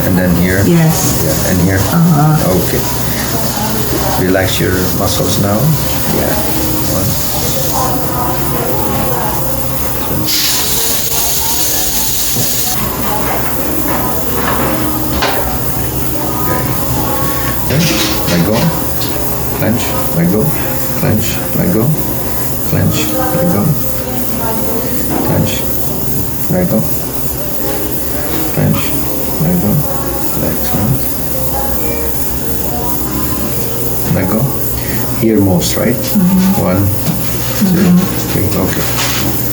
And then here? Yes. Yeah, and here? Okay. Relax your muscles now. Yeah. One. Okay. Let go. Clench. Let go. Clench. Let go. Clench. Let go. Clench. Let go. Clench. Let go. Excellent. Let go. Here most, right? 1, 2, 3. Okay.